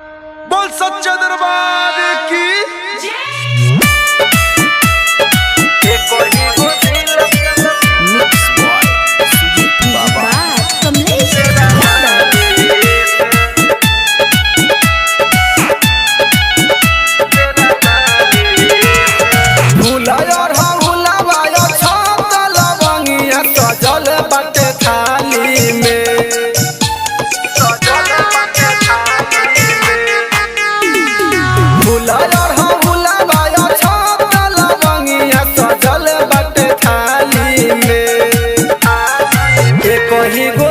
बोल सच्चा दरबार की। मिक्स बॉय सुजीत बाबा कमलेश यादव। सजल बाटे थाली में, सजल बाटे थाली में। एक ही गो